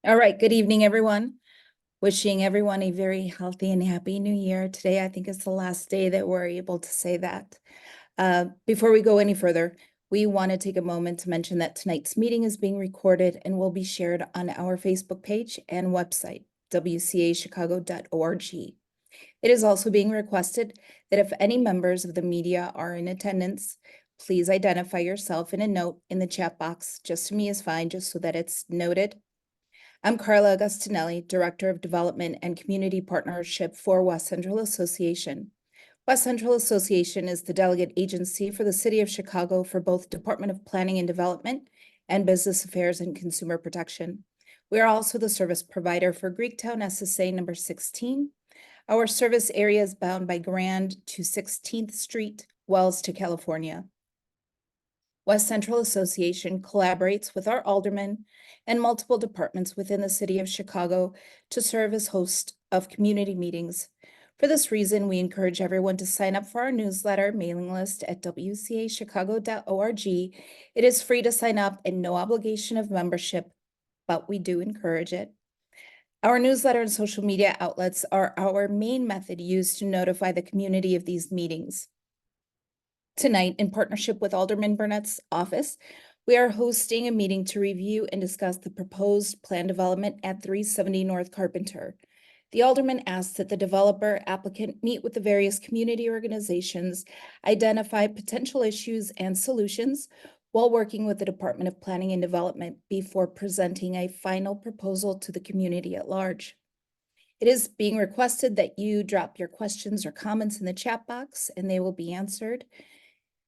All right, good evening, everyone. Wishing everyone a very healthy and happy new year. Today, I think is the last day that we're able to say that. Before we go any further, we want to take a moment to mention that tonight's meeting is being recorded and will be shared on our Facebook page and website, wcachicago.org. It is also being requested that if any members of the media are in attendance, please identify yourself in a note in the chat box. Just to me is fine, just so that it's noted. I'm Carla Agustinelli, Director of Development and Community Partnership for West Central Association. West Central Association is the delegate agency for the City of Chicago for both Department of Planning and Development and Business Affairs and Consumer Protection. We are also the service provider for Greektown SSA number 16. Our service area is bound by Grand to 16th Street, Wells to California. West Central Association collaborates with our aldermen and multiple departments within the city of Chicago to serve as host of community meetings. For this reason, we encourage everyone to sign up for our newsletter mailing list at wcachicago.org. It is free to sign up and no obligation of membership, but we do encourage it. Our newsletter and social media outlets are our main method used to notify the community of these meetings. Tonight, in partnership with Alderman Burnett's office, we are hosting a meeting to review and discuss the proposed plan development at 370 North Carpenter. The alderman asks that the developer applicant meet with the various community organizations, identify potential issues and solutions while working with the Department of Planning and Development before presenting a final proposal to the community at large. It is being requested that you drop your questions or comments in the chat box and they will be answered.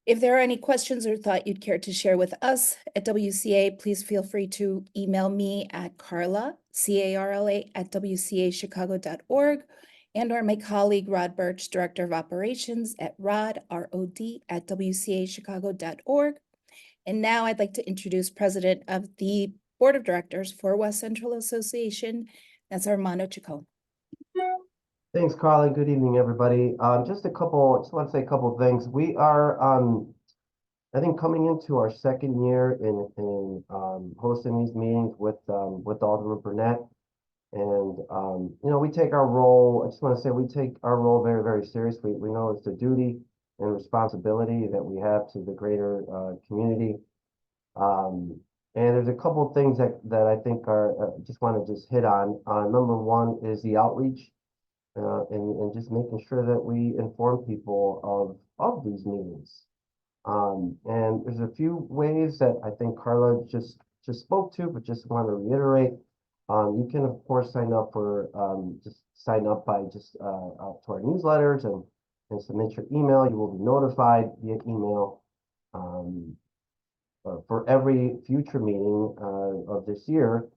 If there are any questions or thought you'd care to share with us at WCA, please feel free to email me at Carla, C-A-R-L-A, at wcachicago.org, and or my colleague Rod Birch, Director of Operations at Rod, R-O-D, at wcachicago.org. And now I'd like to introduce President of the Board of Directors for West Central Association. That's Armando Chacon. Thanks, Carla. Good evening, everybody. Just want to say a couple of things. We are, I think, coming into our second year in hosting these meetings with Alderman Burnett. And, we take our role, I just want to say we take our role very, very seriously. We know it's a duty and responsibility that we have to the greater community. And there's a couple of things that I think are, just want to just hit on. Number one is the outreach. And just making sure that we inform people of these meetings. And there's a few ways that I think Carla just spoke to, but just want to reiterate. You can of course sign up by just to our newsletters and submit your email. You will be notified via email for every future meeting of this year.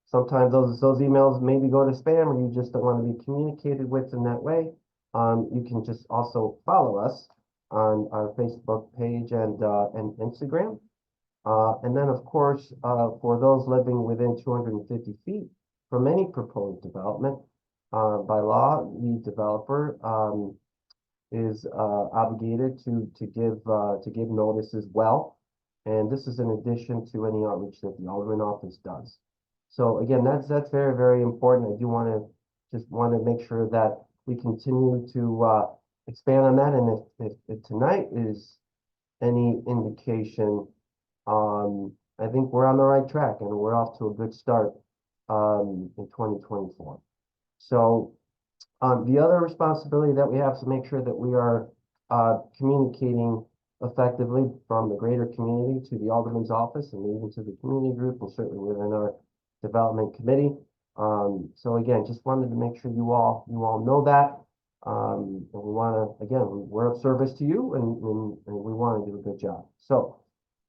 Sometimes those emails maybe go to spam, or you just don't want to be communicated with in that way. You can just also follow us on our Facebook page and Instagram. And then, of course, for those living within 250 feet from any proposed development, by law, the developer is obligated to give notice as well. And this is in addition to any outreach that the Alderman office does. So again, that's very, very important. I do want to make sure that we continue to expand on that. And if tonight is any indication, I think we're on the right track and we're off to a good start in 2024. So the other responsibility that we have is to make sure that we are communicating effectively from the greater community to the Alderman's office and even to the community group and certainly within our development committee. So again, just wanted to make sure you all know that. And we want to, again, we're of service to you and we want to do a good job. So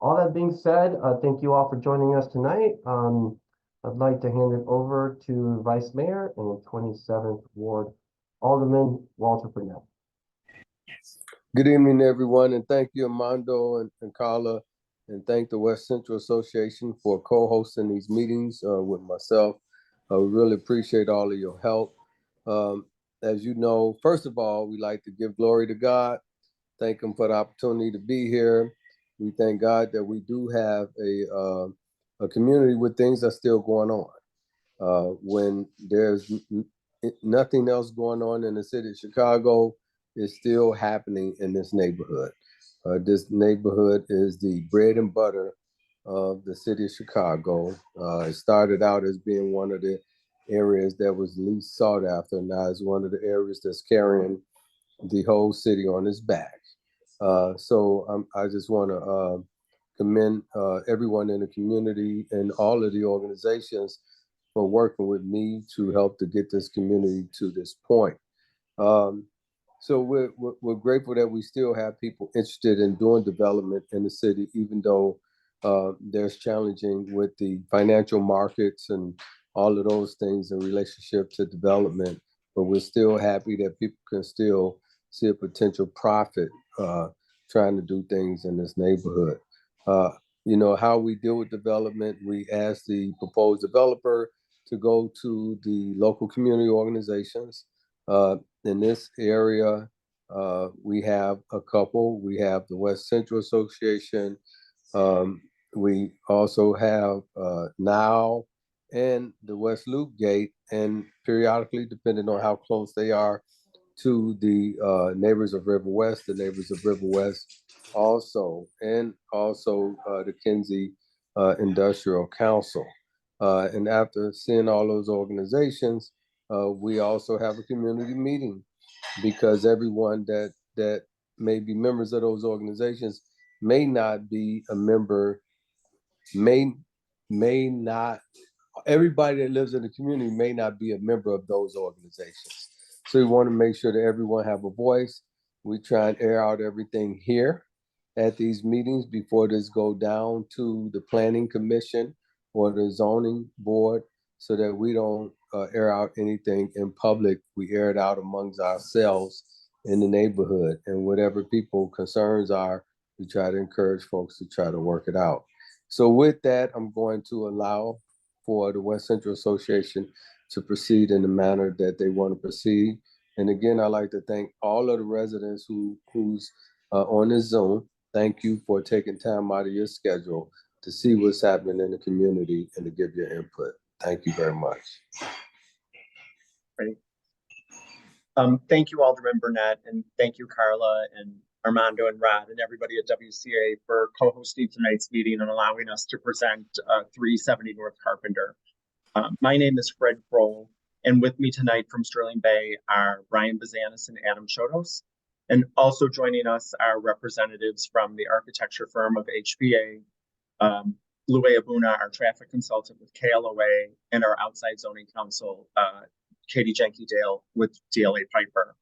all that being said, thank you all for joining us tonight. I'd like to hand it over to Vice Mayor and 27th Ward Alderman Walter Burnett. Good evening, everyone, and thank you, Armando and Carla. And thank the West Central Association for co-hosting these meetings with myself. We really appreciate all of your help. As you know, first of all, we like to give glory to God. Thank him for the opportunity to be here. We thank God that we do have a community where things are still going on. When there's nothing else going on in the city of Chicago, is still happening in this neighborhood. This neighborhood is the bread and butter of the city of Chicago. It started out as being one of the areas that was least sought after. Now it's one of the areas that's carrying the whole city on its back. I just want to commend everyone in the community and all of the organizations for working with me to help to get this community to this point. So we're grateful that we still have people interested in doing development in the city, even though there's challenging with the financial markets and all of those things in relationship to development. But we're still happy that people can still see a potential profit trying to do things in this neighborhood. How we deal with development, we ask the proposed developer to go to the local community organizations. In this area, we have a couple. We have the West Central Association. We also have NOW and the West Loop Gate, and periodically, depending on how close they are to the neighbors of River West, the neighbors of River West also, and also the Kinsey Industrial Council. And after seeing all those organizations, we also have a community meeting, because everyone that may be members of those organizations may not be a member, may not, everybody that lives in the community may not be a member of those organizations. So we want to make sure that everyone have a voice. We try and air out everything here at these meetings before this go down to the planning commission or the zoning board, so that we don't air out anything in public. We air it out amongst ourselves in the neighborhood, and whatever people concerns are, we try to encourage folks to try to work it out. So with that, I'm going to allow for the West Central Association to proceed in the manner that they want to proceed. And again, I'd like to thank all of the residents who's on this Zoom. Thank you for taking time out of your schedule to see what's happening in the community and to give your input. Thank you very much. Great. Thank you, Alderman Burnett, and thank you, Carla and Armando and Rod and everybody at WCA for co-hosting tonight's meeting and allowing us to present 370 North Carpenter. My name is Fred Kroll, and with me tonight from Sterling Bay are Ryan Bazanis and Adam Chodos. And also joining us are representatives from the architecture firm of HPA, Louie Abuna, our traffic consultant with KLOA, and our outside zoning counsel, Katie Jenke-Dale with DLA Piper.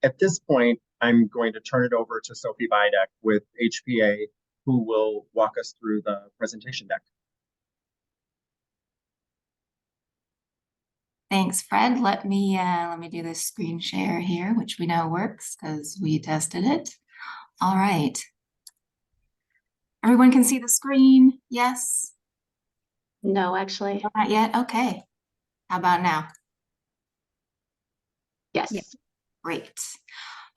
At this point, I'm going to turn it over to Sophie Bidek with HPA, who will walk us through the presentation deck. Thanks, Fred. Let me do this screen share here, which we know works because we tested it. All right. Everyone can see the screen? Yes? No, actually. Not yet? Okay. How about now? Yes. Yeah. Great.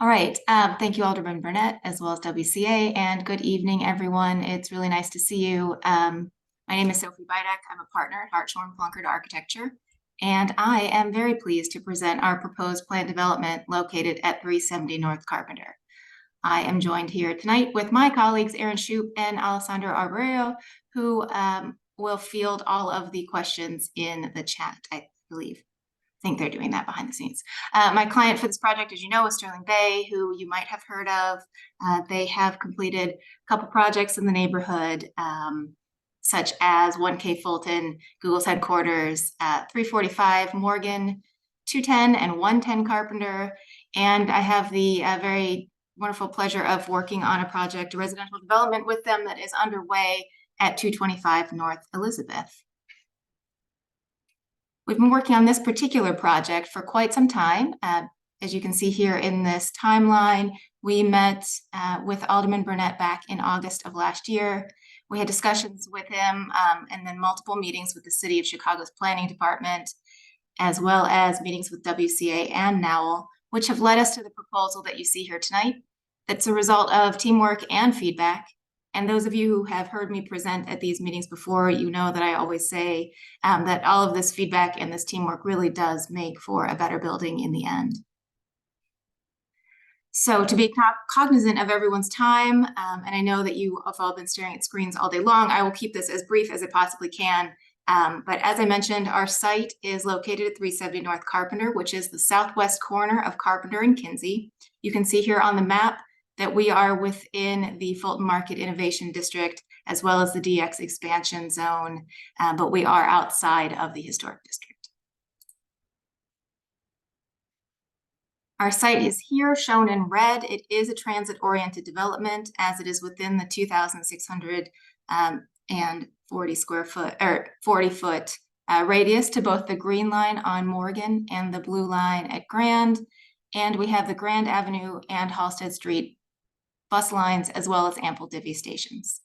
All right. Thank you, Alderman Burnett, as well as WCA, and good evening, everyone. It's really nice to see you. My name is Sophie Bidek. I'm a partner at Hartshorn Plunkett Architecture, and I am very pleased to present our proposed plant development located at 370 North Carpenter. I am joined here tonight with my colleagues, Aaron Shoup and Alessandro Arborio, who will field all of the questions in the chat, I believe. I think they're doing that behind the scenes. My client for this project, as you know, is Sterling Bay, who you might have heard of. They have completed a couple projects in the neighborhood, such as 1K Fulton, Google's headquarters, 345 Morgan, 210 and 110 Carpenter. And I have the very wonderful pleasure of working on a project, a residential development with them that is underway at 225 North Elizabeth. We've been working on this particular project for quite some time. As you can see here in this timeline, we met with Alderman Burnett back in August of last year. We had discussions with him and then multiple meetings with the City of Chicago's Planning Department, as well as meetings with WCA and NOWL, which have led us to the proposal that you see here tonight. That's a result of teamwork and feedback, And those of you who have heard me present at these meetings before, you know that I always say that all of this feedback and this teamwork really does make for a better building in the end. So to be cognizant of everyone's time, and I know that you have all been staring at screens all day long, I will keep this as brief as I possibly can. But as I mentioned, our site is located at 370 North Carpenter, which is the southwest corner of Carpenter and Kinsey. You can see here on the map that we are within the Fulton Market Innovation District, as well as the DX expansion zone, but we are outside of the historic district. Our site is here shown in red. It is a transit-oriented development, as it is within the 2,640 square foot or 40-foot radius to both the green line on Morgan and the blue line at Grand. And we have the Grand Avenue and Halsted Street bus lines, as well as ample divvy stations.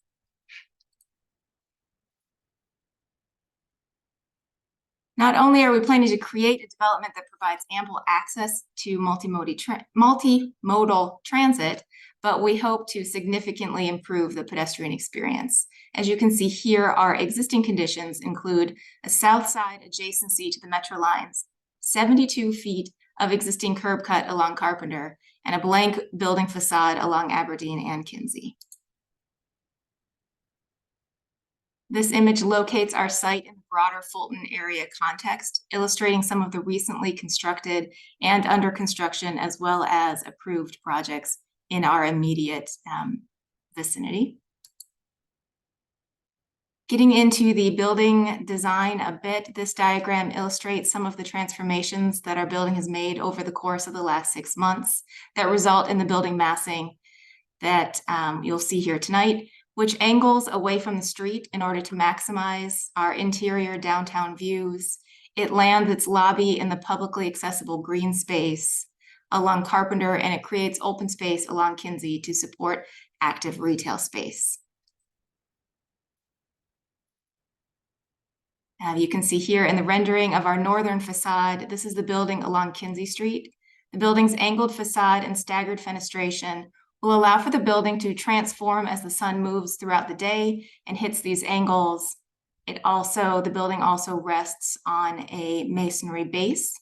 Not only are we planning to create a development that provides ample access to multimodal transit, but we hope to significantly improve the pedestrian experience. As you can see here, our existing conditions include a south side adjacency to the metro lines, 72 feet of existing curb cut along Carpenter, and a blank building facade along Aberdeen and Kinsey. This image locates our site in the broader Fulton area context, illustrating some of the recently constructed and under construction, as well as approved projects in our immediate vicinity. Getting into the building design a bit, this diagram illustrates some of the transformations that our building has made over the course of the last 6 months that result in the building massing that you'll see here tonight, which angles away from the street in order to maximize our interior downtown views. It lands its lobby in the publicly accessible green space along Carpenter, and it creates open space along Kinsey to support active retail space. You can see here in the rendering of our northern facade, this is the building along Kinsey Street. The building's angled facade and staggered fenestration will allow for the building to transform as the sun moves throughout the day and hits these angles. The building also rests on a masonry base,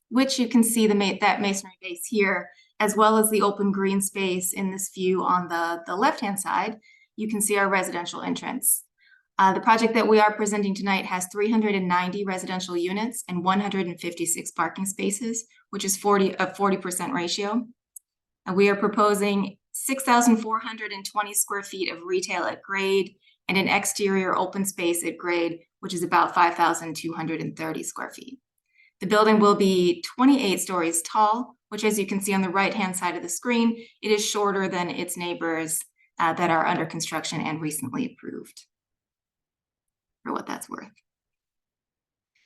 which you can see that masonry base here, as well as the open green space in this view on the left-hand side. You can see our residential entrance. The project that we are presenting tonight has 390 residential units and 156 parking spaces, which is a 40% ratio. And we are proposing 6,420 square feet of retail at grade and an exterior open space at grade, which is about 5,230 square feet. The building will be 28 stories tall, which, as you can see on the right-hand side of the screen, it is shorter than its neighbors that are under construction and recently approved, for what that's worth.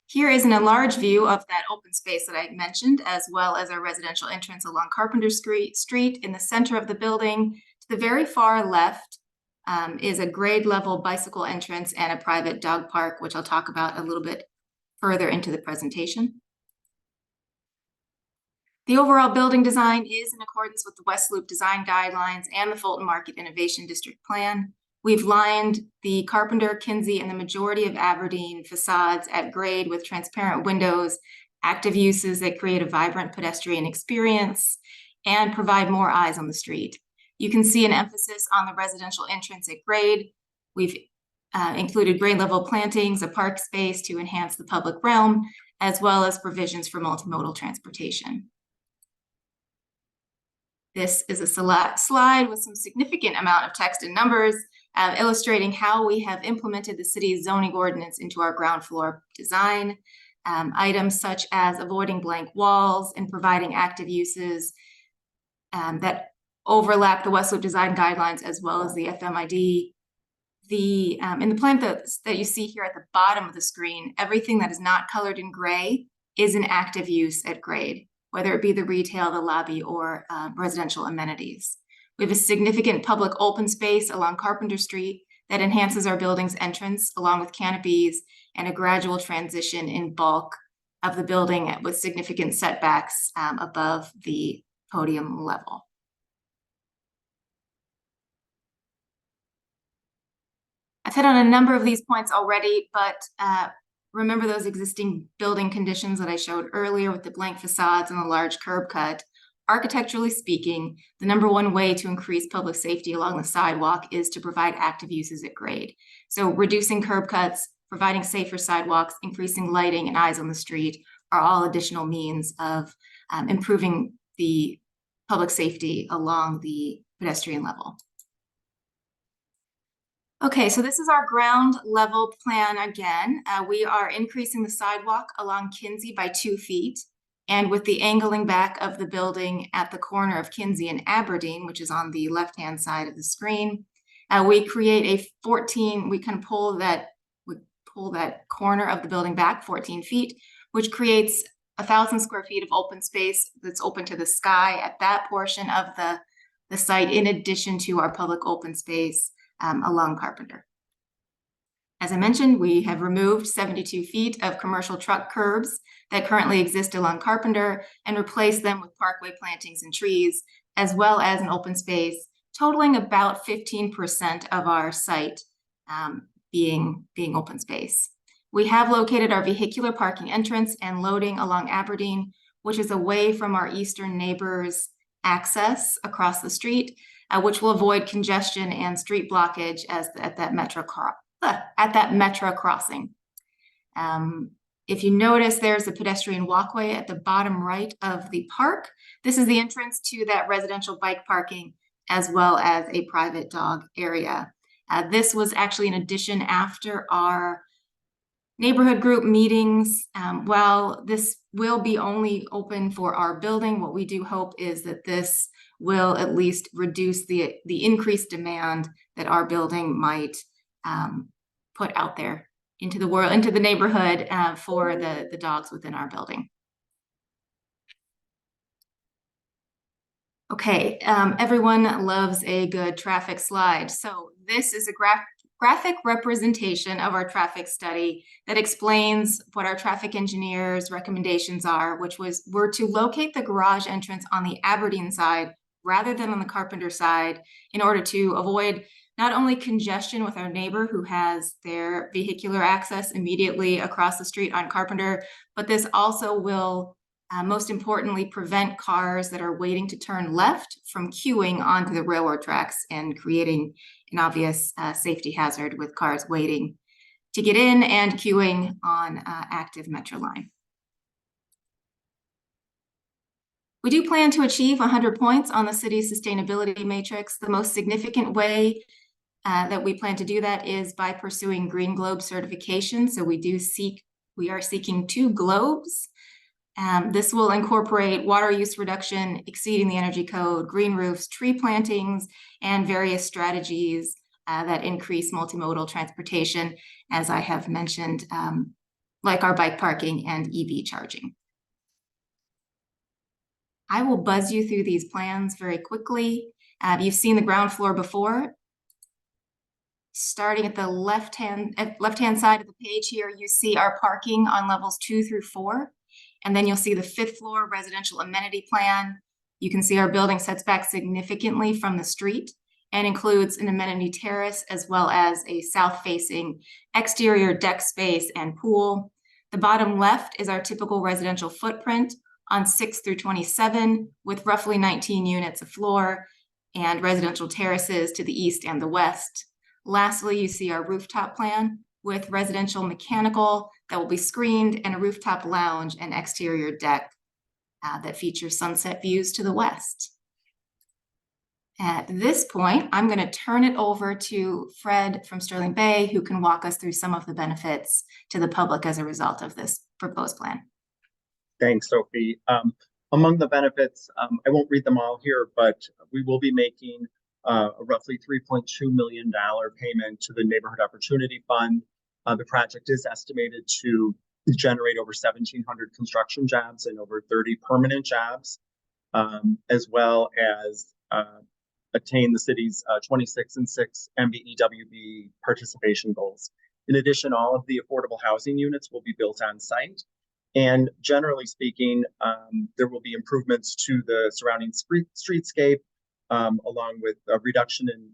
Here is an enlarged view of that open space that I mentioned, as well as our residential entrance along Carpenter Street. In the center of the building, to the very far left, is a grade level bicycle entrance and a private dog park, which I'll talk about a little bit further into the presentation. The overall building design is in accordance with the West Loop design guidelines and the Fulton Market Innovation District Plan. We've lined the Carpenter, Kinsey, and the majority of Aberdeen facades at grade with transparent windows, active uses that create a vibrant pedestrian experience and provide more eyes on the street. You can see an emphasis on the residential entrance at grade. We've included grade level plantings, a park space to enhance the public realm, as well as provisions for multimodal transportation. This is a slide with some significant amount of text and numbers illustrating how we have implemented the city's zoning ordinance into our ground floor design. Items such as avoiding blank walls and providing active uses that overlap the West Loop design guidelines as well as the FMID. In the plan that you see here at the bottom of the screen, everything that is not colored in gray is an active use at grade, whether it be the retail, the lobby, or residential amenities. We have a significant public open space along Carpenter Street that enhances our building's entrance, along with canopies and a gradual transition in bulk of the building with significant setbacks above the podium level. I've hit on a number of these points already, but remember those existing building conditions that I showed earlier with the blank facades and the large curb cut. Architecturally speaking, the number one way to increase public safety along the sidewalk is to provide active uses at grade. So reducing curb cuts, providing safer sidewalks, increasing lighting and eyes on the street are all additional means of improving the public safety along the pedestrian level. Okay, so this is our ground level plan again. We are increasing the sidewalk along Kinsey by 2 feet. And with the angling back of the building at the corner of Kinsey and Aberdeen, which is on the left-hand side of the screen, we create a 14, we can pull that corner of the building back 14 feet, which creates 1,000 square feet of open space that's open to the sky at that portion of the site, in addition to our public open space along Carpenter. As I mentioned, we have removed 72 feet of commercial truck curbs that currently exist along Carpenter and replaced them with parkway plantings and trees, as well as an open space, totaling about 15% of our site being open space. We have located our vehicular parking entrance and loading along Aberdeen, which is away from our eastern neighbors' access across the street, which will avoid congestion and street blockage at that metro crossing. If you notice, there's a pedestrian walkway at the bottom right of the park. This is the entrance to that residential bike parking, as well as a private dog area. This was actually an addition after our neighborhood group meetings. While this will be only open for our building, what we do hope is that this will at least reduce the increased demand that our building might put out there into the world, into the neighborhood for the dogs within our building. Okay, everyone loves a good traffic slide. So this is a graphic representation of our traffic study that explains what our traffic engineer's recommendations are, which were to locate the garage entrance on the Aberdeen side rather than on the Carpenter side, in order to avoid not only congestion with our neighbor who has their vehicular access immediately across the street on Carpenter, but this also will most importantly prevent cars that are waiting to turn left from queuing onto the railroad tracks and creating an obvious safety hazard with cars waiting to get in and queuing on active Metro line. We do plan to achieve 100 points on the city's sustainability matrix. The most significant way that we plan to do that is by pursuing Green Globe certification. So we are seeking 2 globes. This will incorporate water use reduction, exceeding the energy code, green roofs, tree plantings, and various strategies that increase multimodal transportation, as I have mentioned, like our bike parking and EV charging. I will buzz you through these plans very quickly. You've seen the ground floor before. Starting at the left-hand side of the page here, you see our parking on levels 2 through 4. And then you'll see the 5th floor residential amenity plan. You can see our building sets back significantly from the street and includes an amenity terrace, as well as a south-facing exterior deck space and pool. The bottom left is our typical residential footprint on 6 through 27, with roughly 19 units a floor and residential terraces to the east and the west. Lastly, you see our rooftop plan with residential mechanical that will be screened and a rooftop lounge and exterior deck that features sunset views to the west. At this point, I'm going to turn it over to Fred from Sterling Bay, who can walk us through some of the benefits to the public as a result of this proposed plan. Thanks, Sophie. Among the benefits, I won't read them all here, but we will be making a roughly $3.2 million payment to the Neighborhood Opportunity Fund. The project is estimated to generate over 1,700 construction jobs and over 30 permanent jobs, as well as attain the city's 26 and 6 MBEWB participation goals. In addition, all of the affordable housing units will be built on site. And generally speaking, there will be improvements to the surrounding streetscape, along with a reduction in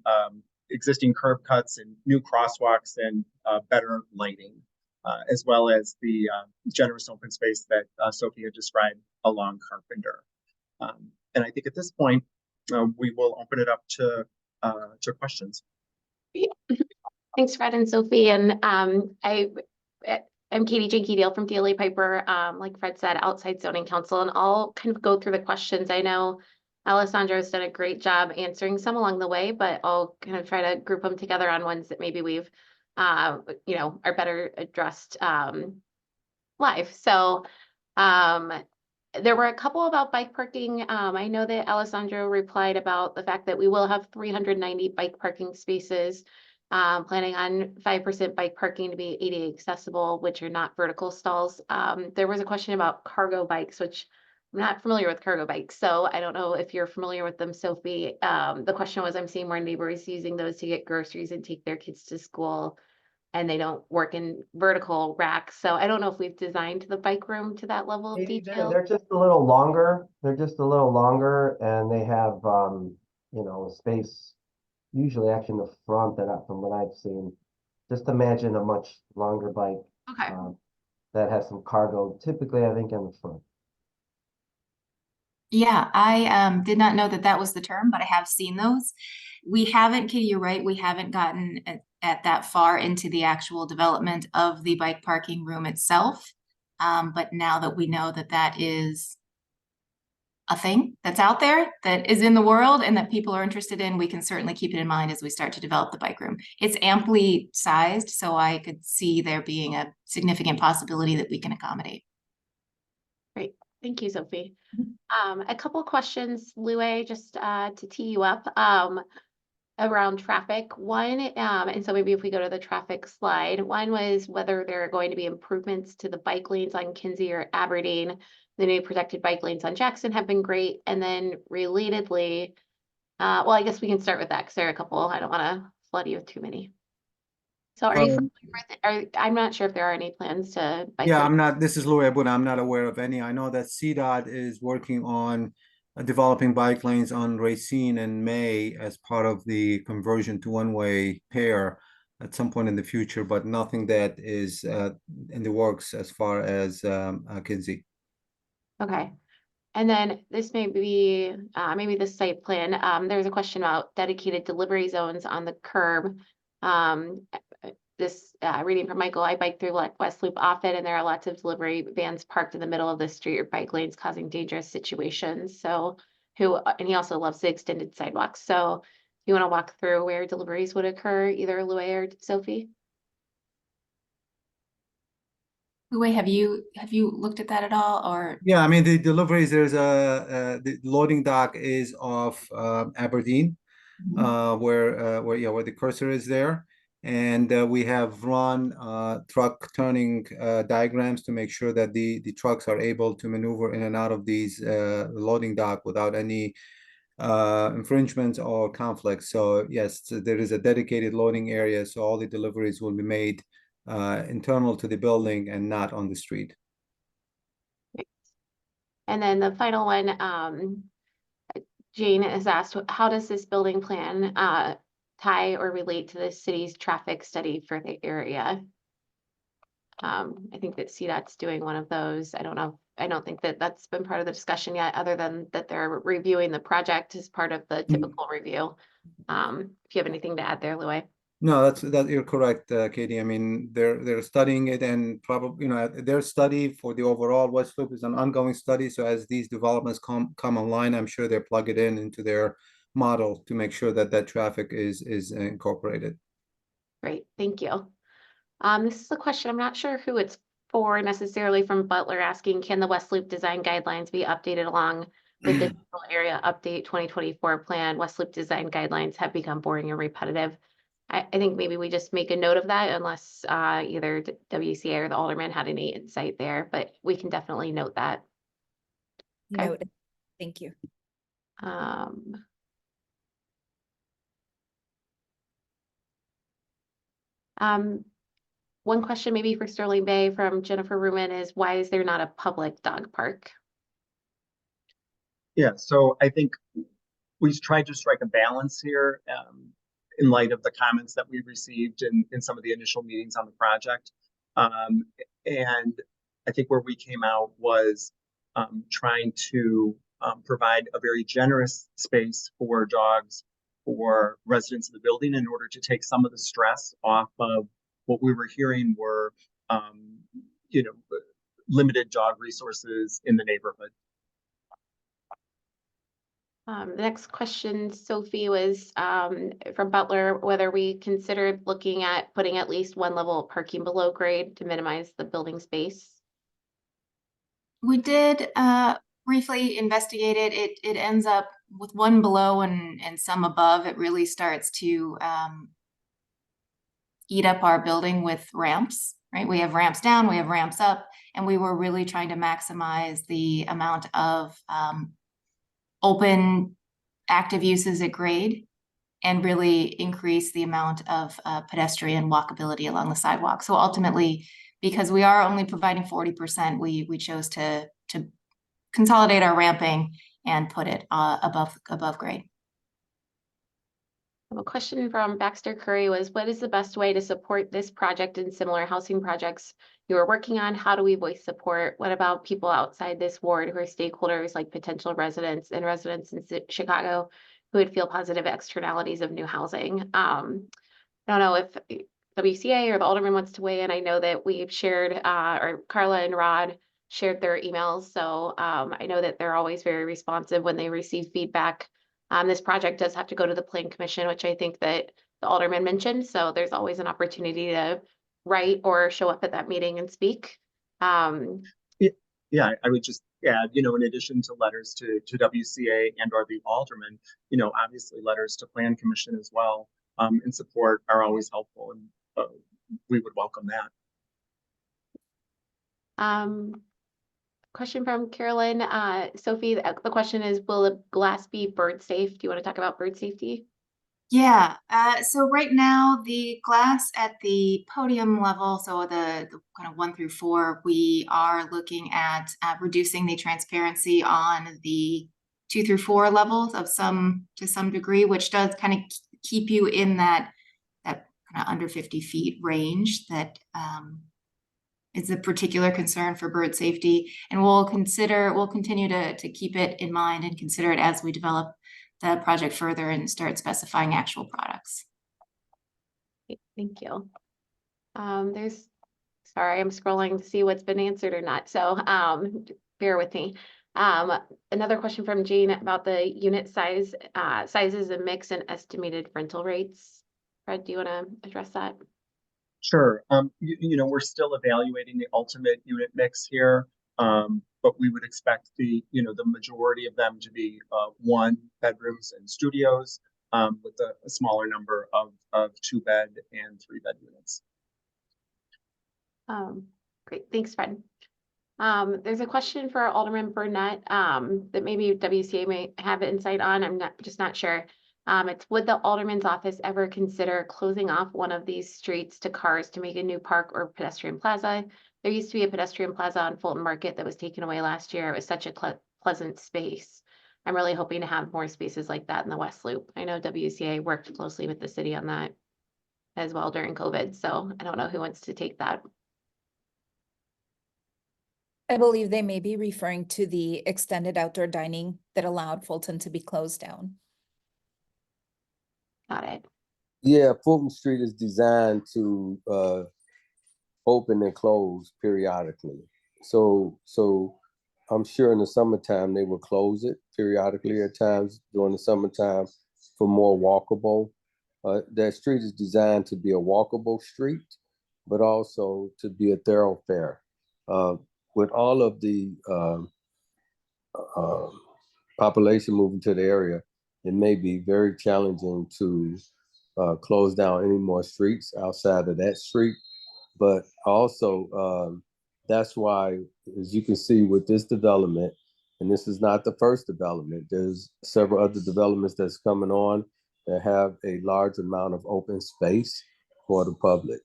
existing curb cuts and new crosswalks and better lighting, as well as the generous open space that Sophia described along Carpenter. And I think at this point, we will open it up to questions. Thanks, Fred and Sophie. And I'm Katie Jenke-Dale from DLA Piper, like Fred said, outside zoning council, and I'll kind of go through the questions. I know Alessandro has done a great job answering some along the way, but I'll kind of try to group them together on ones that maybe we've, are better addressed live. So there were a couple about bike parking. I know that Alessandro replied about the fact that we will have 390 bike parking spaces, planning on 5% bike parking to be ADA accessible, which are not vertical stalls. There was a question about cargo bikes, which I'm not familiar with cargo bikes, so I don't know if you're familiar with them, Sophie. The question was, I'm seeing more neighbors using those to get groceries and take their kids to school, and they don't work in vertical racks. So I don't know if we've designed the bike room to that level of Maybe detail. they're just a little longer. They're just a little longer, and they have space usually actually in the front from what I've seen. Just imagine a much longer bike Okay. that has some cargo, typically I think in the front. Yeah, I did not know that that was the term, but I have seen those. We haven't, Katie, you're right, we haven't gotten at that far into the actual development of the bike parking room itself. But now that we know that that is a thing that's out there, that is in the world, and that people are interested in, we can certainly keep it in mind as we start to develop the bike room. It's amply sized, so I could see there being a significant possibility that we can accommodate. Great, thank you, Sophie. A couple of questions, Lue, just to tee you up around traffic. One, and so maybe if we go to the traffic slide, one was whether there are going to be improvements to the bike lanes on Kinsey or Aberdeen. The new protected bike lanes on Jackson have been great. And then relatedly, well, I guess we can start with that because there are a couple. I don't want to flood you with too many. So are you familiar with, I'm not sure if there are any plans to bike Yeah, lanes. I'm not, this is Louis, but I'm not aware of any. I know that CDOT is working on developing bike lanes on Racine and May as part of the conversion to one-way pair at some point in the future, but nothing that is in the works as far as Kinsey. Okay. And then this may be, maybe the site plan, there's a question about dedicated delivery zones on the curb. This reading from Michael, I bike through West Loop often, and there are lots of delivery vans parked in the middle of the street or bike lanes causing dangerous situations. So and he also loves the extended sidewalks. So you want to walk through where deliveries would occur, either Louie or Sophie? Louis, have you looked at that at all, or? Yeah, I mean, the deliveries, there's the loading dock is off Aberdeen, where the cursor is there. And we have run truck turning diagrams to make sure that the trucks are able to maneuver in and out of these loading dock without any infringements or conflicts. So yes, there is a dedicated loading area, so all the deliveries will be made internal to the building and not on the street. And then the final one, Jane has asked, how does this building plan tie or relate to the city's traffic study for the area? I think that CDOT's doing one of those. I don't know. I don't think that that's been part of the discussion yet, other than that they're reviewing the project as part of the typical review. If you have anything to add there, Louie. No, that you're correct, Katie. I mean, they're studying it, and probably their study for the overall West Loop is an ongoing study. So as these developments come online, I'm sure they plug it into their model to make sure that that traffic is incorporated. Great, thank you. This is a question, I'm not sure who it's for necessarily, from Butler, asking, can the West Loop design guidelines be updated along with the area update 2024 plan? West Loop design guidelines have become boring and repetitive. I think maybe we just make a note of that, unless either WCA or the Alderman had any insight there, but we can definitely note that. Okay. Noted. Thank you. One question maybe for Sterling Bay from Jennifer Ruman is, why is there not a public dog park? Yeah, so I think we tried to strike a balance here. in light of the comments that we received in some of the initial meetings on the project. And I think where we came out was trying to provide a very generous space for dogs for residents of the building in order to take some of the stress off of what we were hearing were, you know, limited dog resources in the neighborhood. The next question, Sophie, was from Butler, whether we considered looking at putting at least one level of parking below grade to minimize the building space. We did briefly investigate it. It ends up with one below and some above. It really starts to eat up our building with ramps, right? We have ramps down, we have ramps up, and we were really trying to maximize the amount of open active uses at grade and really increase the amount of pedestrian walkability along the sidewalk. So ultimately, because we are only providing 40%, we chose to consolidate our ramping and put it above grade. A question from Baxter Curry was, what is the best way to support this project and similar housing projects you are working on? How do we voice support? What about people outside this ward who are stakeholders like potential residents and residents in Chicago who would feel positive externalities of new housing? I don't know if WCA or the Alderman wants to weigh in. I know that we've shared, or Carla and Rod shared their emails. So I know that they're always very responsive when they receive feedback. This project does have to go to the Plan Commission, which I think that the Alderman mentioned. So there's always an opportunity to write or show up at that meeting and speak. Yeah, I would just add, you know, in addition to letters to WCA and or the Alderman, you know, obviously letters to Plan Commission as well, in support are always helpful, and we would welcome that. Question from Carolyn. Sophie, the question is, will the glass be bird safe? Do you want to talk about bird safety? Yeah, so right now the glass at the podium level, so the kind of 1 through 4, we are looking at reducing the transparency on the 2 through 4 levels to some degree, which does kind of keep you in that kind of under 50 feet range that is a particular concern for bird safety. And we'll continue to keep it in mind and consider it as we develop the project further and start specifying actual products. Thank you. Sorry, I'm scrolling to see what's been answered or not. So bear with me. Another question from Jane about the unit sizes and mix and estimated rental rates. Fred, do you want to address that? Sure. You know, we're still evaluating the ultimate unit mix here, but we would expect the majority of them to be 1 bedrooms and studios, with a smaller number of 2-bed and 3-bed units. Great, thanks, Fred. There's a question for Alderman Burnett that maybe WCA may have insight on. I'm not sure. It's, would the Alderman's office ever consider closing off one of these streets to cars to make a new park or pedestrian plaza? There used to be a pedestrian plaza on Fulton Market that was taken away last year. It was such a pleasant space. I'm really hoping to have more spaces like that in the West Loop. I know WCA worked closely with the city on that as well during COVID. So I don't know who wants to take that. I believe they may be referring to the extended outdoor dining that allowed Fulton to be closed down. Got it. Yeah, Fulton Street is designed to open and close periodically. So I'm sure in the summertime they will close it periodically at times during the summertime for more walkable. That street is designed to be a walkable street, but also to be a thoroughfare. With all of the population moving to the area, it may be very challenging to close down any more streets outside of that street. But also, that's why, as you can see with this development, and this is not the first development, there's several other developments that's coming on that have a large amount of open space for the public.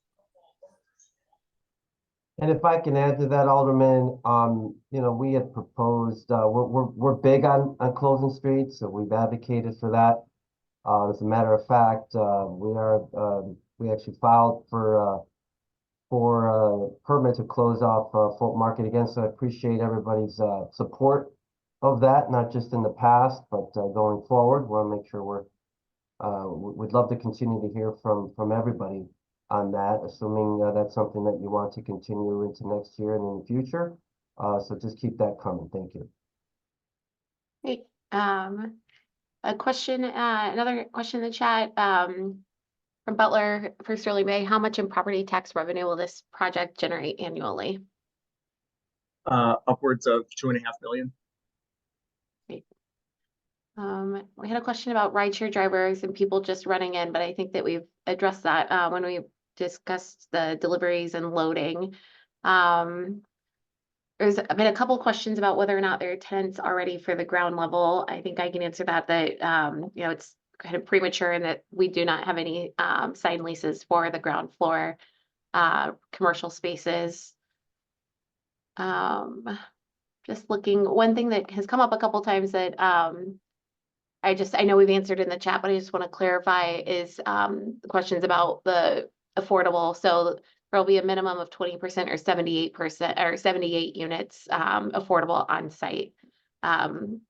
And if I can add to that, Alderman, you know, we had proposed, we're big on closing streets, so we've advocated for that. As a matter of fact, we actually filed for a permit to close off Fulton Market again. So I appreciate everybody's support of that, not just in the past, but going forward. Want to make sure we'd love to continue to hear from everybody on that, assuming that's something that you want to continue into next year and in the future. So just keep that coming. Thank you. Great. A question, another question in the chat, from Butler for Sterling Bay. How much in property tax revenue will this project generate annually? Upwards of $2.5 million. We had a question about rideshare drivers and people just running in, but I think that we've addressed that when we discussed the deliveries and loading. There's been a couple questions about whether or not there are tenants already for the ground level. I think I can answer that, you know, it's kind of premature and that we do not have any signed leases for the ground floor commercial spaces. Just looking, one thing that has come up a couple times that I know we've answered in the chat, but I just want to clarify is the questions about the affordable. So there'll be a minimum of 20% or 78% or 78 units affordable on site. And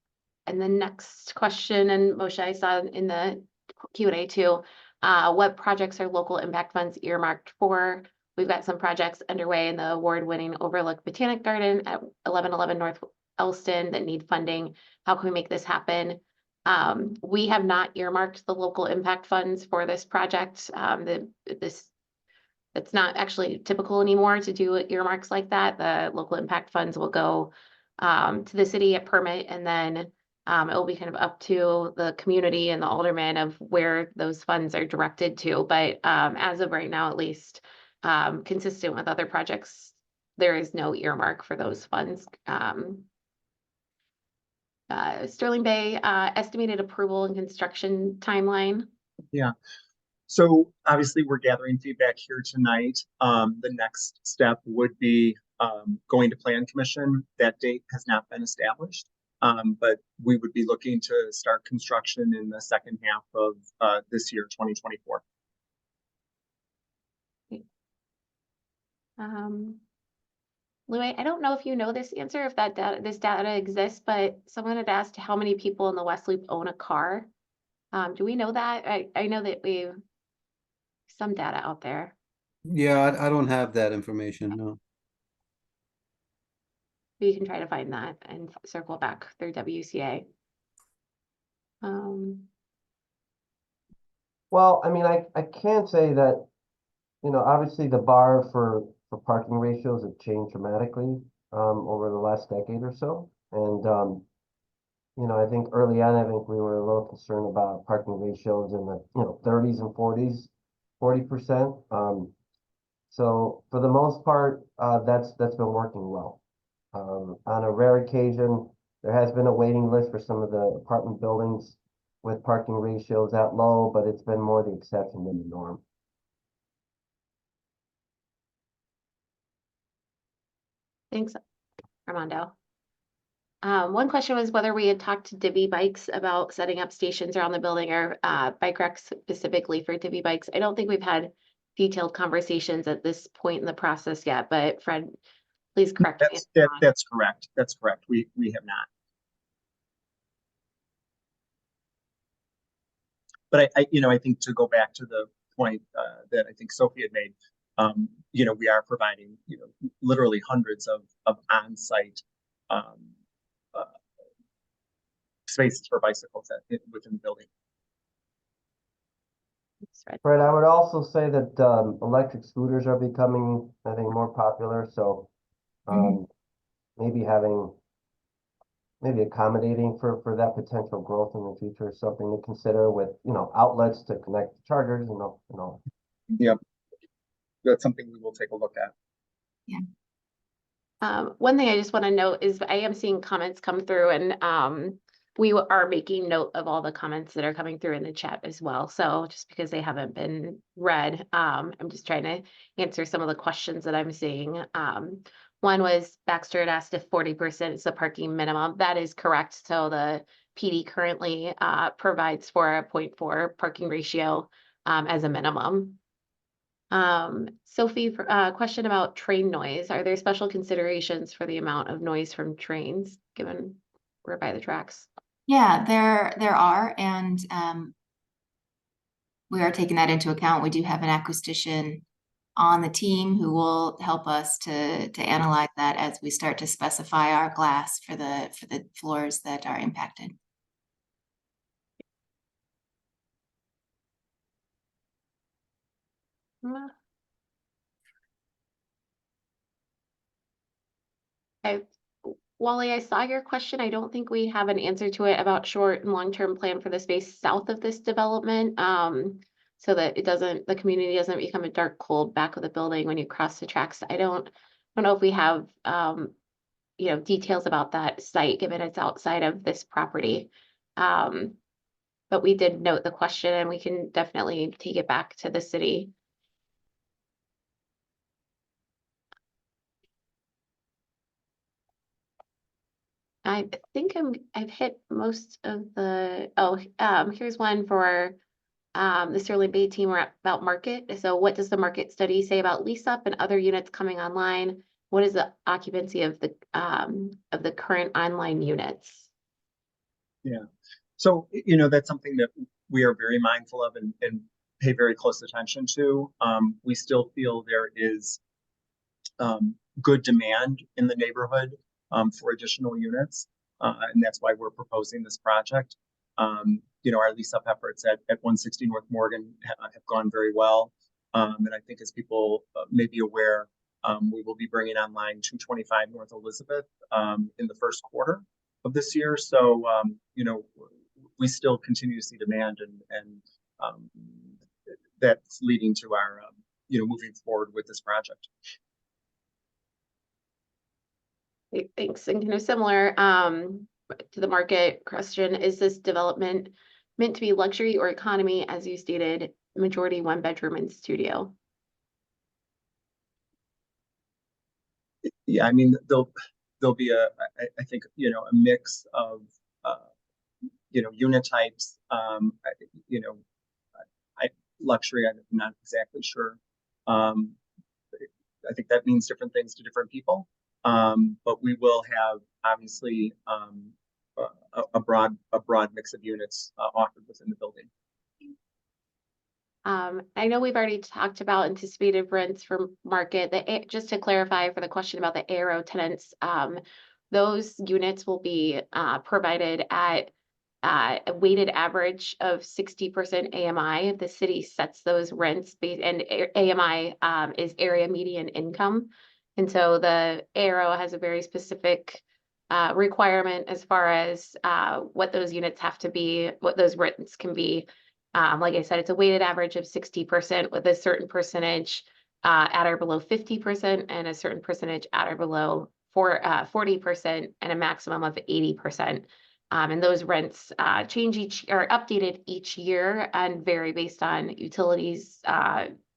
the next question, and Moshe, I saw in the Q&A too, what projects are local impact funds earmarked for? We've got some projects underway in the award-winning Overlook Botanic Garden at 1111 North Elston that need funding. How can we make this happen? We have not earmarked the local impact funds for this project. It's not actually typical anymore to do earmarks like that. The local impact funds will go to the city at permit, and then it will be kind of up to the community and the alderman of where those funds are directed to. But as of right now, at least, consistent with other projects, there is no earmark for those funds. Sterling Bay, estimated approval and construction timeline. Yeah. So obviously we're gathering feedback here tonight. The next step would be going to Plan Commission. That date has not been established, but we would be looking to start construction in the second half of this year, 2024. Louis, I don't know if you know this answer, if this data exists, but someone had asked how many people in the West Loop own a car. Do we know that? I know that we've some data out there. Yeah, I don't have that information, no. You can try to find that and circle back through WCA. Well, I mean, I can say that, you know, obviously the bar for parking ratios have changed dramatically over the last decade or so. And, you know, I think early on, I think we were a little concerned about parking ratios in the, 30s and 40%. So for the most part, that's been working well. On a rare occasion, there has been a waiting list for some of the apartment buildings with parking ratios that low, but it's been more the exception than the norm. Thanks, Armando. One question was whether we had talked to Divvy Bikes about setting up stations around the building or bike racks specifically for Divvy Bikes. I don't think we've had detailed conversations at this point in the process yet, but Fred, please correct me. That's correct. That's correct. We have not. But I think to go back to the point that I think Sophie had made, we are providing, literally hundreds of on-site spaces for bicycles within the building. Right. I would also say that electric scooters are becoming, I think, more popular. So maybe accommodating for that potential growth in the future is something to consider with, outlets to connect the chargers and all. Yep. That's something we will take a look at. Yeah. One thing I just want to note is I am seeing comments come through, and we are making note of all the comments that are coming through in the chat as well. So just because they haven't been read, I'm just trying to answer some of the questions that I'm seeing. One was Baxter had asked if 40% is the parking minimum. That is correct. So the PD currently provides for a 0.4 parking ratio as a minimum. Sophie, question about train noise. Are there special considerations for the amount of noise from trains, given we're by the tracks? Yeah, there are, and we are taking that into account. We do have an acoustician on the team who will help us to analyze that as we start to specify our glass for the floors that are impacted. Wally, I saw your question. I don't think we have an answer to it about short and long-term plan for the space south of this development. So that the community doesn't become a dark, cold back of the building when you cross the tracks. I don't know if we have, details about that site, given it's outside of this property. But we did note the question, and we can definitely take it back to the city. I think I've hit most of the, here's one for the Sterling Bay team about market. So what does the market study say about lease up and other units coming online? What is the occupancy of the current online units? Yeah, so that's something that we are very mindful of and pay very close attention to. We still feel there is good demand in the neighborhood for additional units, and that's why we're proposing this project. Our lease up efforts at 160 North Morgan have gone very well, and I think as people may be aware, we will be bringing online 225 North Elizabeth in the first quarter of this year. So we still continue to see demand, and that's leading to our moving forward with this project. Thanks. And kind of similar to the market question, is this development meant to be luxury or economy, as you stated, majority 1-bedroom and studio? Yeah, I mean, there'll be I think a mix of unit types. Luxury, I'm not exactly sure. I think that means different things to different people. But we will have obviously a broad mix of units offered within the building. I know we've already talked about anticipated rents for market. Just to clarify for the question about the ARO tenants, those units will be provided at a weighted average of 60% AMI. The city sets those rents and AMI is area median income. And so the ARO has a very specific requirement as far as what those units have to be, what those rents can be. Like I said, it's a weighted average of 60% with a certain percentage at or below 50% and a certain percentage at or below 40% and a maximum of 80%. And those rents change are updated each year and vary based on utilities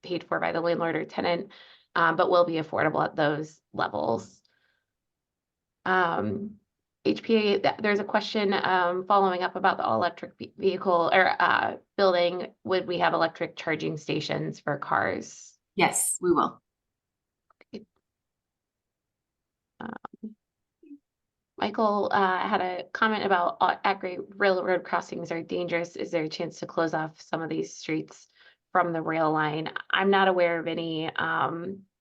paid for by the landlord or tenant, but will be affordable at those levels. HPA, there's a question following up about the all-electric vehicle or building. Would we have electric charging stations for cars? Yes, we will. Okay. Michael had a comment about at-grade railroad crossings are dangerous. Is there a chance to close off some of these streets from the rail line? I'm not aware of any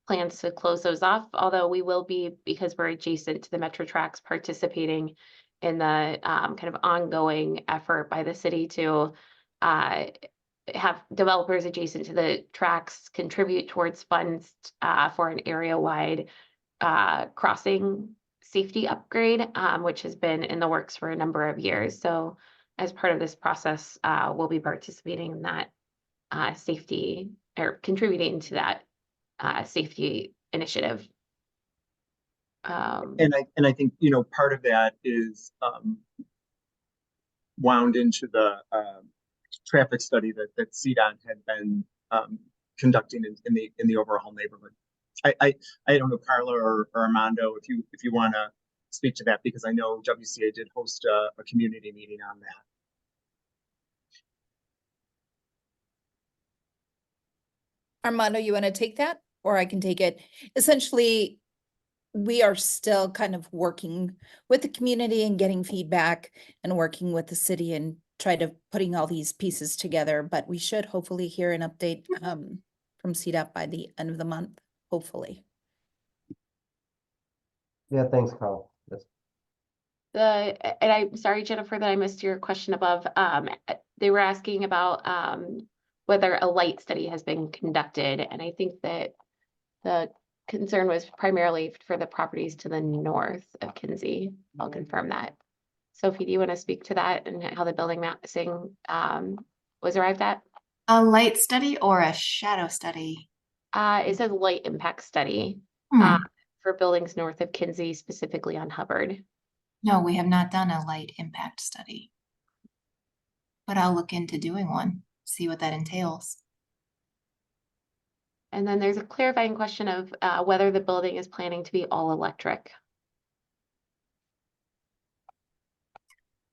plans to close those off, although we will be, because we're adjacent to the Metro tracks, participating in the kind of ongoing effort by the city to have developers adjacent to the tracks contribute towards funds for an area-wide crossing safety upgrade, which has been in the works for a number of years. So as part of this process, we'll be participating in that safety or contributing to that safety initiative. And I think part of that is wound into the traffic study that CDOT had been conducting in the overall neighborhood. I don't know, Carla or Armando, if you want to speak to that because I know WCA did host a community meeting on that. Armando, you want to take that, or I can take it? Essentially, we are still kind of working with the community and getting feedback and working with the city and try to putting all these pieces together, but we should hopefully hear an update from CDOT by the end of the month, hopefully. Yeah, thanks, Carl. And I'm sorry, Jennifer, that I missed your question above. They were asking about whether a light study has been conducted, and I think that the concern was primarily for the properties to the north of Kinsey. I'll confirm that. Sophie, do you want to speak to that and how the building mapping was arrived at? A light study or a shadow study? It says light impact study for buildings north of Kinsey, specifically on Hubbard. No, we have not done a light impact study. But I'll look into doing one, see what that entails. And then there's a clarifying question of whether the building is planning to be all electric.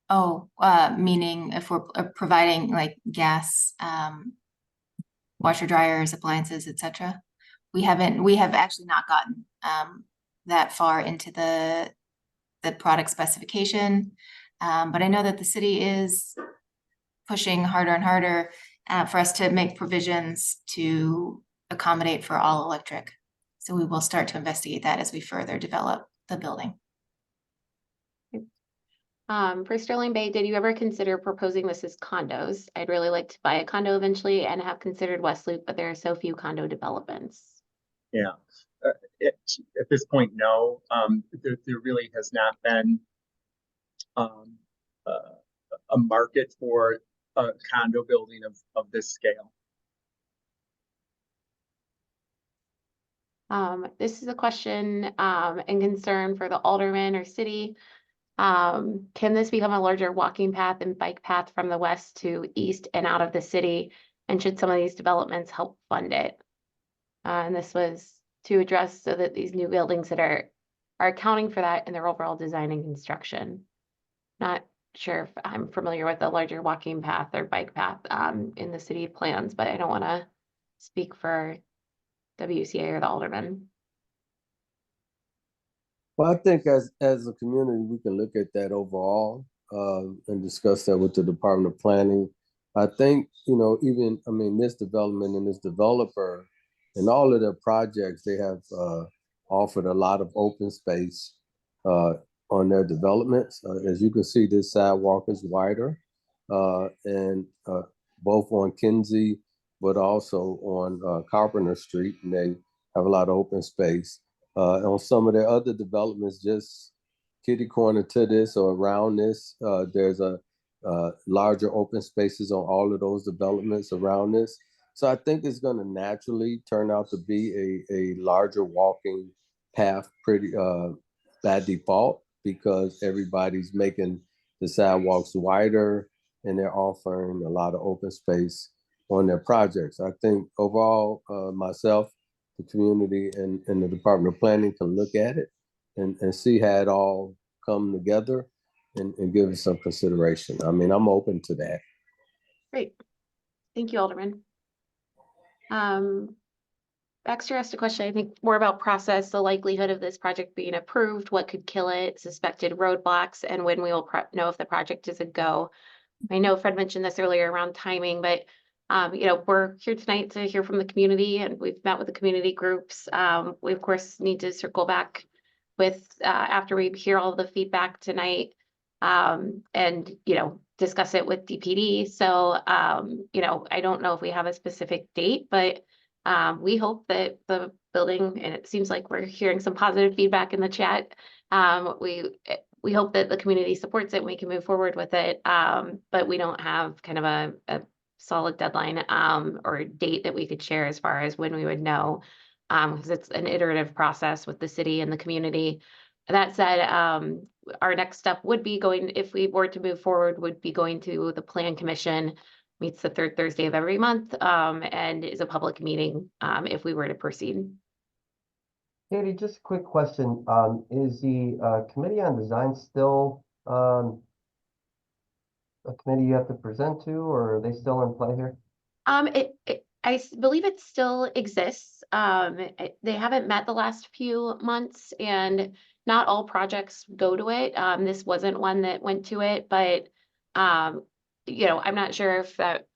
Oh, meaning if we're providing like gas, washer dryers, appliances, etc. We have actually not gotten that far into the product specification. But I know that the city is pushing harder and harder for us to make provisions to accommodate for all electric. So we will start to investigate that as we further develop the building. For Sterling Bay, did you ever consider proposing this as condos? I'd really like to buy a condo eventually and have considered West Loop, but there are so few condo developments. Yeah, at this point, no. There really has not been a market for a condo building of this scale. This is a question and concern for the alderman or city. Can this become a larger walking path and bike path from the west to east and out of the city? And should some of these developments help fund it? And this was to address so that these new buildings that are accounting for that in their overall design and construction. Not sure if I'm familiar with the larger walking path or bike path in the city plans, but I don't want to speak for WCA or the alderman. Well, I think as a community, we can look at that overall and discuss that with the Department of Planning. I think, this development and this developer and all of their projects, they have offered a lot of open space on their developments. As you can see, this sidewalk is wider and both on Kinsey, but also on Carpenter Street, and they have a lot of open space. On some of their other developments, just kitty corner to this or around this, there's a larger open spaces on all of those developments around this. So I think it's going to naturally turn out to be a larger walking path pretty by default, because everybody's making the sidewalks wider and they're offering a lot of open space on their projects. I think overall, myself, the community and the Department of Planning can look at it and see how it all come together and give it some consideration. I mean, I'm open to that. Great. Thank you, Alderman. Baxter asked a question, I think more about process, the likelihood of this project being approved, what could kill it, suspected roadblocks, and when we will know if the project is a go. I know Fred mentioned this earlier around timing, but we're here tonight to hear from the community, and we've met with the community groups. We of course need to circle back with after we hear all of the feedback tonight, and discuss it with DPD. So I don't know if we have a specific date, but we hope that the building, and it seems like we're hearing some positive feedback in the chat. We hope that the community supports it and we can move forward with it. But we don't have kind of a solid deadline or date that we could share as far as when we would know, because it's an iterative process with the city and the community. That said, our next step would be going, if we were to move forward, would be going to the Plan Commission, meets the third Thursday of every month, and is a public meeting if we were to proceed. Katie, just a quick question. Is the Committee on Design still a committee you have to present to, or are they still in play here? Believe it still exists. They haven't met the last few months, and not all projects go to it. This wasn't one that went to it, but I'm not sure if that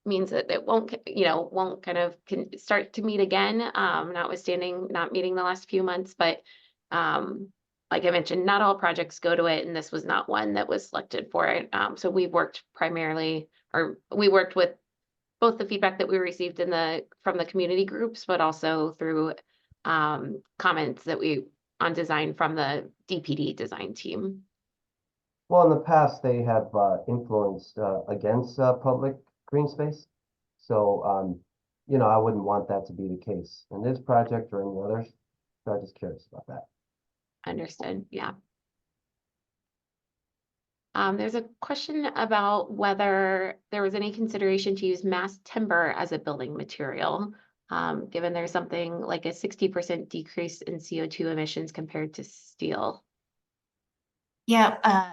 means that it won't kind of start to meet again, notwithstanding not meeting the last few months. But like I mentioned, not all projects go to it, and this was not one that was selected for it. So we worked with both the feedback that we received from the community groups, but also through comments on design from the DPD design team. Well, in the past, they have influenced against public green space. So, I wouldn't want that to be the case in this project or any others. So I'm just curious about that. Understood, yeah. There's a question about whether there was any consideration to use mass timber as a building material, given there's something like a 60% decrease in CO2 emissions compared to steel. Yeah,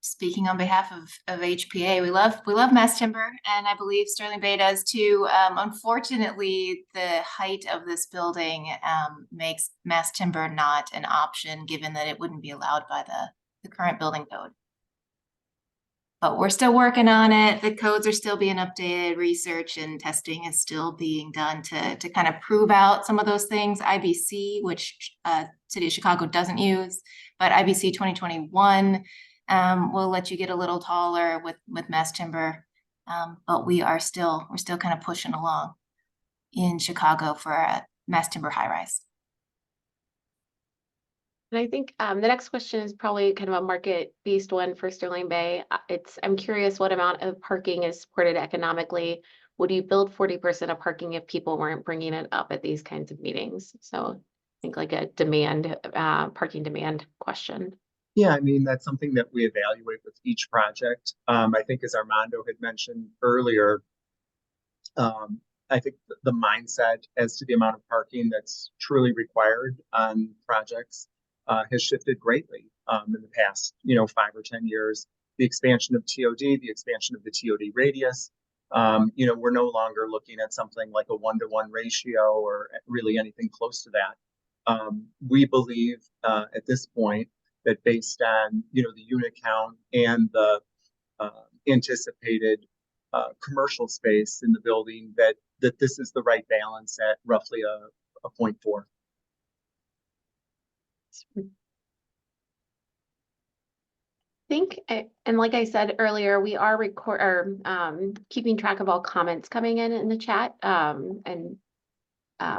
speaking on behalf of HPA, we love mass timber, and I believe Sterling Bay does too. Unfortunately, the height of this building makes mass timber not an option, given that it wouldn't be allowed by the current building code. But we're still working on it. The codes are still being updated. Research and testing is still being done to kind of prove out some of those things. IBC, which City of Chicago doesn't use, but IBC 2021 will let you get a little taller with mass timber. But we're still kind of pushing along in Chicago for a mass timber high rise. And I think the next question is probably kind of a market-based one for Sterling Bay. I'm curious what amount of parking is supported economically. Would you build 40% of parking if people weren't bringing it up at these kinds of meetings? So I think like a parking demand question. Yeah, I mean, that's something that we evaluate with each project. I think as Armando had mentioned earlier, I think the mindset as to the amount of parking that's truly required on projects has shifted greatly in the past, 5 or 10 years. The expansion of TOD, the expansion of the TOD radius, we're no longer looking at something like a 1-to-1 ratio or really anything close to that. We believe at this point that based on, the unit count and the anticipated commercial space in the building, that this is the right balance at roughly a 0.4. Think, and like I said earlier, we are keeping track of all comments coming in the chat, and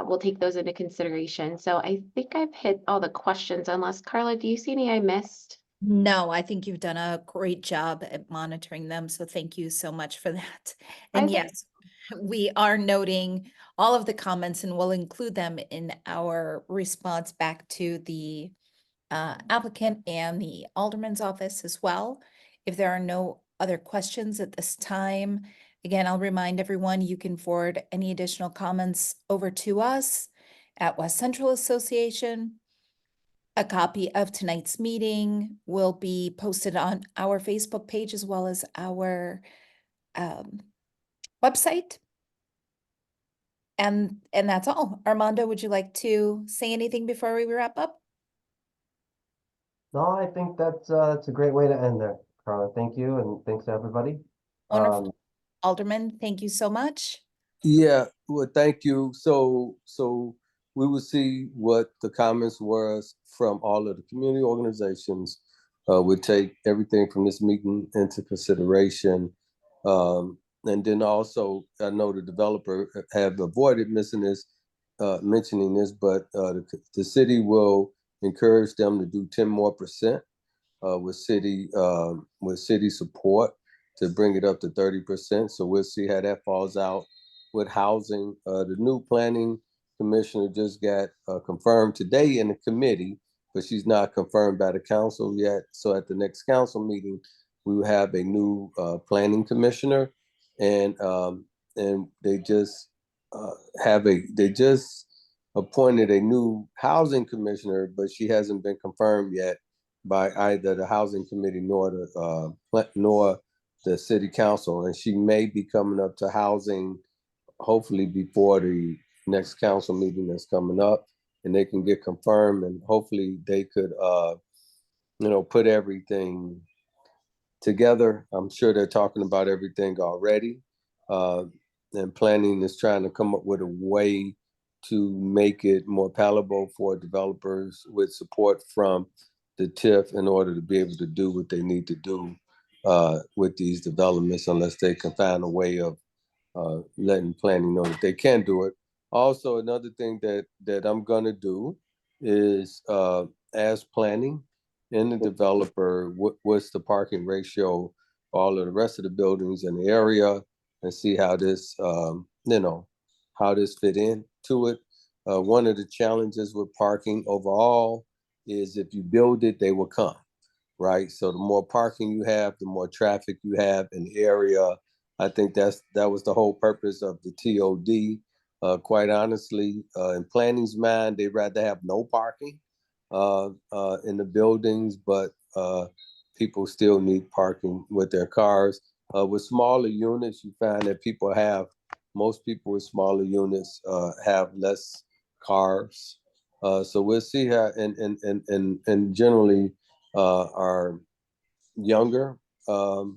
we'll take those into consideration. So I think I've hit all the questions, unless Carla, do you see any I missed? No, I think you've done a great job at monitoring them, so thank you so much for that. And yes, we are noting all of the comments, and we'll include them in our response back to the applicant and the alderman's office as well. If there are no other questions at this time, again, I'll remind everyone you can forward any additional comments over to us at West Central Association. A copy of tonight's meeting will be posted on our Facebook page as well as our website. And that's all. Armando, would you like to say anything before we wrap up? No, I think that's a great way to end there, Carla. Thank you, and thanks everybody. Wonderful. Alderman, thank you so much. Yeah, well, thank you. So we will see what the comments were from all of the community organizations. We'll take everything from this meeting into consideration. And then also, I know the developer have avoided mentioning this, but the city will encourage them to do 10% more with city support to bring it up to 30%. So we'll see how that falls out with housing. The new planning commissioner just got confirmed today in the committee, but she's not confirmed by the council yet. So at the next council meeting, we will have a new planning commissioner, and they just appointed a new housing commissioner, but she hasn't been confirmed yet by either the housing committee nor the city council. And she may be coming up to housing hopefully before the next council meeting that's coming up, and they can get confirmed, and hopefully they could put everything together. I'm sure they're talking about everything already. And planning is trying to come up with a way to make it more palatable for developers with support from the TIF in order to be able to do what they need to do with these developments, unless they can find a way of letting planning know that they can do it. Also, another thing that I'm gonna do is ask planning and the developer what's the parking ratio for all of the rest of the buildings in the area, and see how this how this fit into it. One of the challenges with parking overall is if you build it, they will come, right? So the more parking you have, the more traffic you have in the area. I think that was the whole purpose of the TOD. Quite honestly, in planning's mind, they'd rather have no parking in the buildings, but people still need parking with their cars. With smaller units, you find that most people with smaller units have less cars. So we'll see how, and generally are younger, not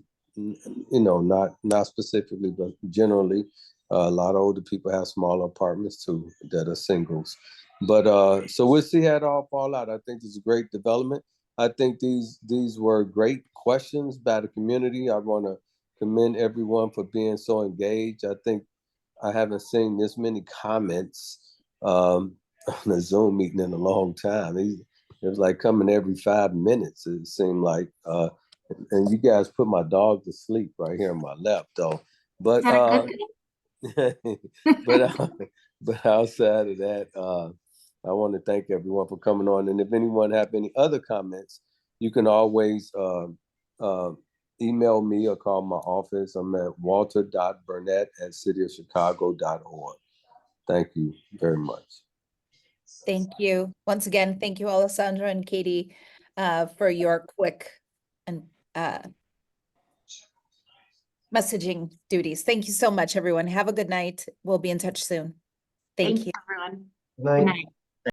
specifically, but generally, a lot of older people have smaller apartments too that are singles. But so we'll see how it all fall out. I think it's a great development. I think these were great questions by the community. I want to commend everyone for being so engaged. I think I haven't seen this many comments on a Zoom meeting in a long time. It was like coming every 5 minutes, it seemed like. And you guys put my dog to sleep right here on my lap, though. But but outside of that, I want to thank everyone for coming on. And if anyone have any other comments, you can always email me or call my office. I'm at walter.burnett@cityofchicago.org. Thank you very much. Thank you. Once again, thank you, Alessandra and Katie, for your quick and messaging duties. Thank you so much, everyone. Have a good night. We'll be in touch soon. Thank you. Everyone. Good night. Good night.